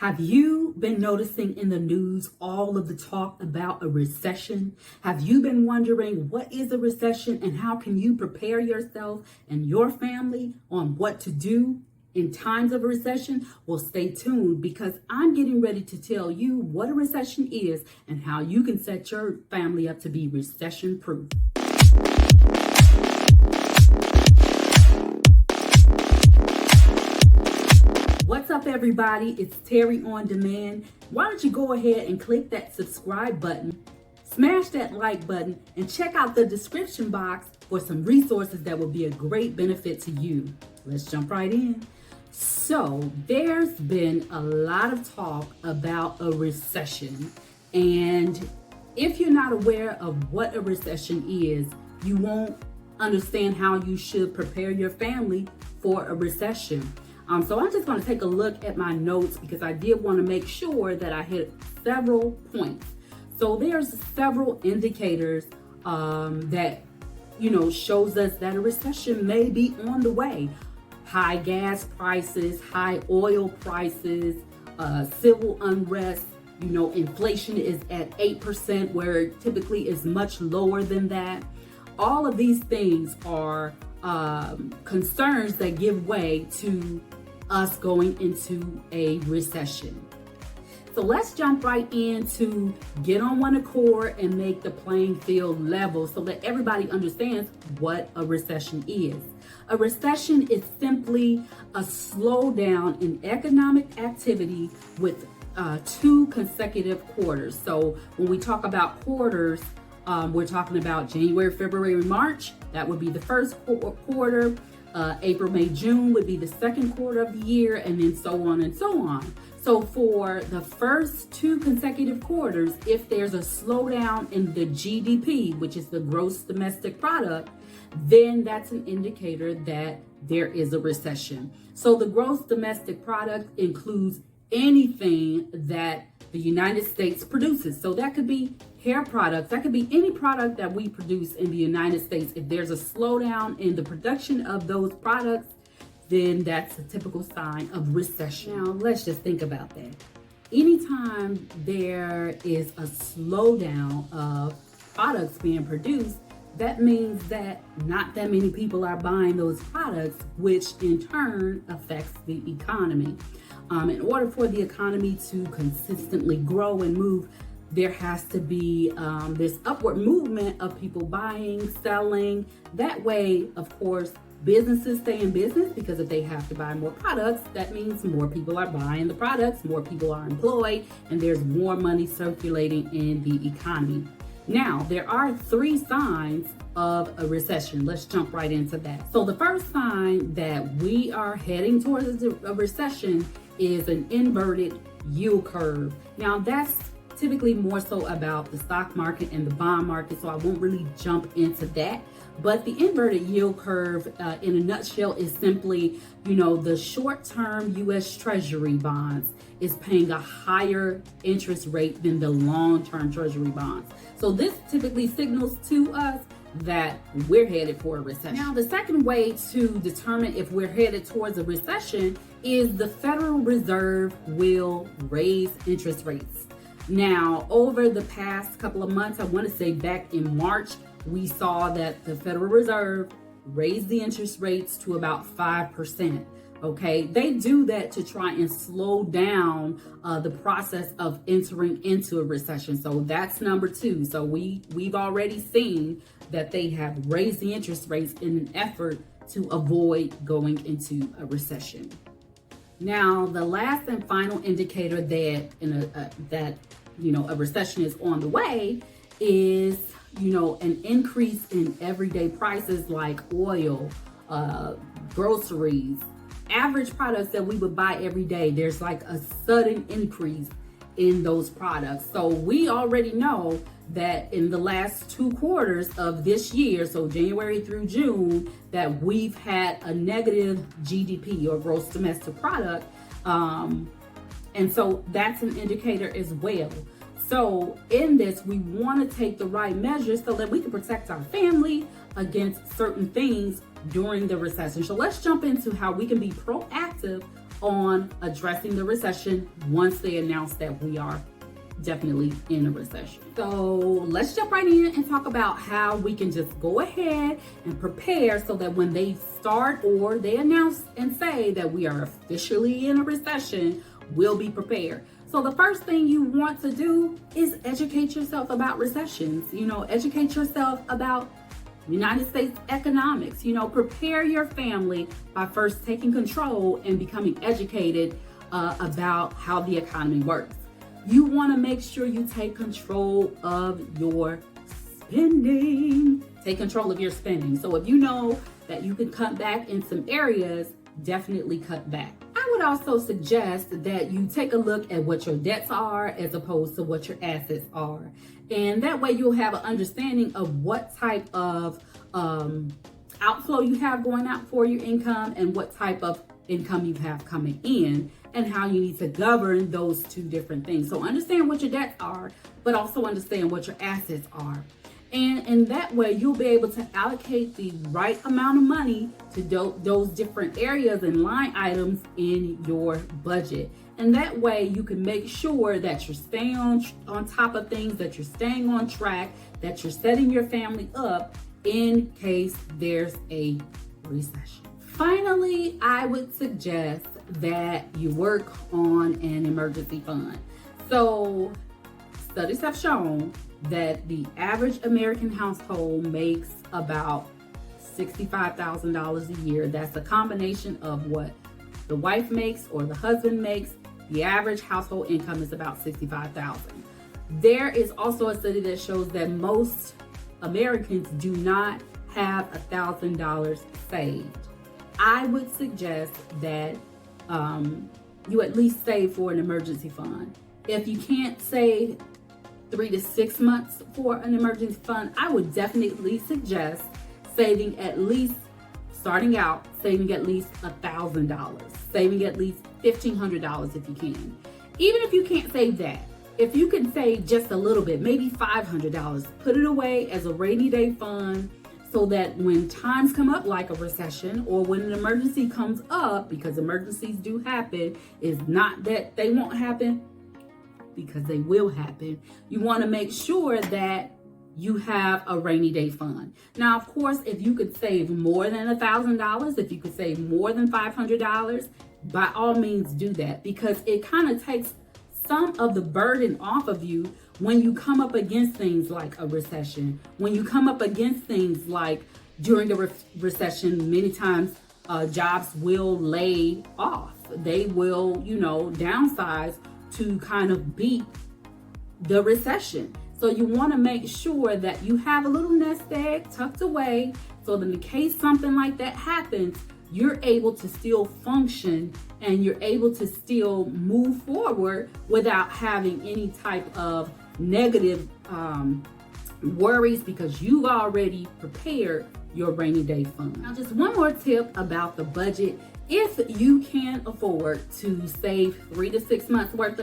Have you been noticing in the news all of the talk about a recession? Have you been wondering what is a recession and how can you prepare yourself and your family on what to do in times of a recession? Well, stay tuned because I'm getting ready to tell you what a recession is and how you can set your family up to be recession proof. What's up, everybody? It's Terry on Demand. Why don't you go ahead and click that subscribe button, smash that like button, and check out the description box for some resources that will be a great benefit to you. Let's jump right in. So there's been a lot of talk about a recession, and if you're not aware of what a recession is, you won't understand how you should prepare your family for a recession. So I'm just going to take a look at my notes because I did want to make sure that I hit several points. So there's several indicators that, shows us that a recession may be on the way. High gas prices, high oil prices, civil unrest, inflation is at 8% where it typically is much lower than that. All of these things are concerns that give way to us going into a recession. So let's jump right into get on one accord and make the playing field level so that everybody understands what a recession is. A recession is simply a slowdown in economic activity with two consecutive quarters. So when we talk about quarters, we're talking about January, February, March. That would be the first quarter. April, May, June would be the second quarter of the year, and then so on and so on. So for the first two consecutive quarters, if there's a slowdown in the GDP, which is the gross domestic product, then that's an indicator that there is a recession. So the gross domestic product includes anything that the United States produces. So that could be hair products, that could be any product that we produce in the United States. If there's a slowdown in the production of those products, then that's a typical sign of recession. Now, let's just think about that. Anytime there is a slowdown of products being produced, that means that not that many people are buying those products, which in turn affects the economy. In order for the economy to consistently grow and move, there has to be this upward movement of people buying, selling. That way, of course, businesses stay in business because if they have to buy more products, that means more people are buying the products, more people are employed, and there's more money circulating in the economy. Now, there are three signs of a recession. Let's jump right into that. So the first sign that we are heading towards a recession is an inverted yield curve. Now, that's typically more so about the stock market and the bond market, so I won't really jump into that. But the inverted yield curve, in a nutshell, is simply, the short-term U.S. Treasury bonds is paying a higher interest rate than the long-term Treasury bonds. So this typically signals to us that we're headed for a recession. Now, the second way to determine if we're headed towards a recession is the Federal Reserve will raise interest rates. Now, over the past couple of months, I want to say back in March, we saw that the Federal Reserve raised the interest rates to about 5%. Okay, they do that to try and slow down the process of entering into a recession. So that's number two. So we've already seen that they have raised the interest rates in an effort to avoid going into a recession. Now, the last and final indicator that a recession is on the way is an increase in everyday prices like oil, groceries, average products that we would buy every day. There's like a sudden increase in those products. So we already know that in the last two quarters of this year, so January through June, that we've had a negative GDP or gross domestic product. And so that's an indicator as well. So in this, we want to take the right measures so that we can protect our family against certain things during the recession. So let's jump into how we can be proactive on addressing the recession once they announce that we are definitely in a recession. So let's jump right in and talk about how we can just go ahead and prepare so that when they start or they announce and say that we are officially in a recession, we'll be prepared. So the first thing you want to do is educate yourself about recessions. Educate yourself about United States economics. Prepare your family by first taking control and becoming educated about how the economy works. You want to make sure you take control of your spending. Take control of your spending. So if you know that you can cut back in some areas, definitely cut back. I would also suggest that you take a look at what your debts are as opposed to what your assets are. And that way you'll have an understanding of what type of outflow you have going out for your income and what type of income you have coming in, and how you need to govern those two different things. So understand what your debts are, but also understand what your assets are. And in that way, you'll be able to allocate the right amount of money to those different areas and line items in your budget. And that way you can make sure that you're staying on top of things, that you're staying on track, that you're setting your family up in case there's a recession. Finally, I would suggest that you work on an emergency fund. So studies have shown that the average American household makes about $65,000 a year. That's a combination of what the wife makes or the husband makes. The average household income is about $65,000. There is also a study that shows that most Americans do not have $1,000 saved. I would suggest that you at least save for an emergency fund. If you can't save 3 to 6 months for an emergency fund, I would definitely suggest saving at least, starting out, saving at least $1,000, saving at least $1,500 if you can. Even if you can't save that, if you can save just a little bit, maybe $500, put it away as a rainy day fund, so that when times come up like a recession or when an emergency comes up, because emergencies do happen, is not that they won't happen, because they will happen. You want to make sure that you have a rainy day fund. Now, of course, if you could save more than $1,000, if you could save more than $500, by all means do that, because it kind of takes some of the burden off of you when you come up against things like a recession, when you come up against things like during the recession, many times jobs will lay off. They will, downsize to kind of beat the recession. So you want to make sure that you have a little nest egg tucked away so that in case something like that happens, you're able to still function and you're able to still move forward without having any type of negative worries, because you've already prepared your rainy day fund. Now, just one more tip about the budget. If you can afford to save 3 to 6 months worth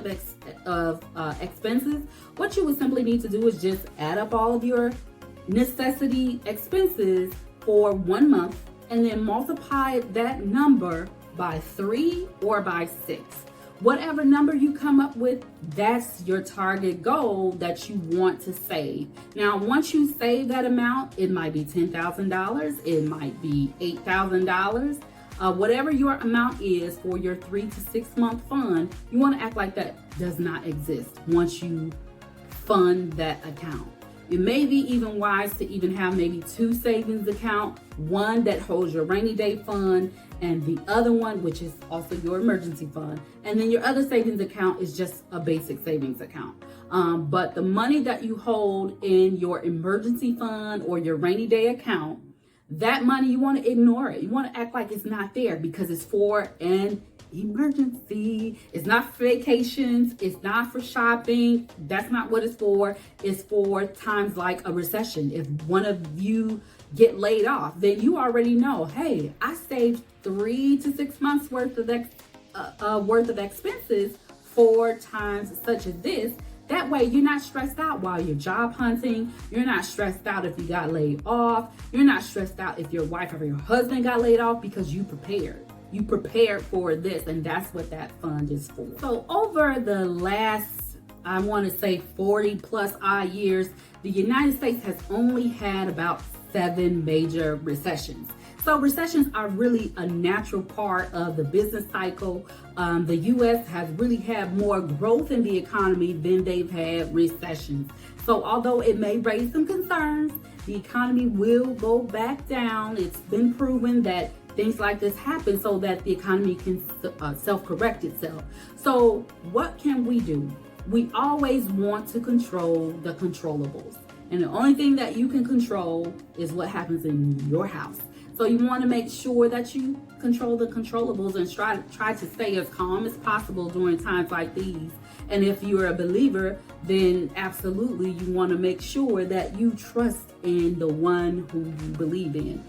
of expenses, what you would simply need to do is just add up all of your necessity expenses for 1 month and then multiply that number by 3 or by 6. Whatever number you come up with, that's your target goal that you want to save. Now, once you save that amount, it might be $10,000, it might be $8,000. Whatever your amount is for your 3 to 6 month fund, you want to act like that does not exist once you fund that account. It may be even wise to even have maybe 2 savings accounts, one that holds your rainy day fund and the other one, which is also your emergency fund. And then your other savings account is just a basic savings account. But the money that you hold in your emergency fund or your rainy day account, that money, you want to ignore it. You want to act like it's not there because it's for an emergency. It's not for vacations. It's not for shopping. That's not what it's for. It's for times like a recession. If one of you get laid off, then you already know, hey, I saved 3 to 6 months worth of expenses for times such as this. That way you're not stressed out while you're job hunting. You're not stressed out if you got laid off. You're not stressed out if your wife or your husband got laid off because you prepared. you prepared for this, and that's what that fund is for. So over the last, I want to say 40 plus odd years, the United States has only had about 7 major recessions. So recessions are really a natural part of the business cycle. The U.S. has really had more growth in the economy than they've had recessions. So although it may raise some concerns, the economy will go back down. It's been proven that things like this happen so that the economy can self-correct itself. So what can we do? We always want to control the controllables. And the only thing that you can control is what happens in your house. So you want to make sure that you control the controllables and try to stay as calm as possible during times like these. And if you're a believer, then absolutely you want to make sure that you trust in the one who you believe in.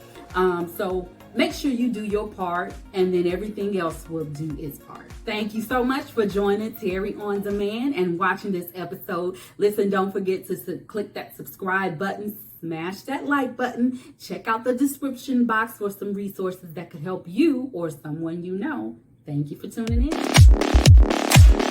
So make sure you do your part, and then everything else will do its part. Thank you so much for joining Terry on Demand and watching this episode. Listen, don't forget to click that subscribe button, smash that like button, check out the description box for some resources that could help you or someone you know. Thank you for tuning in.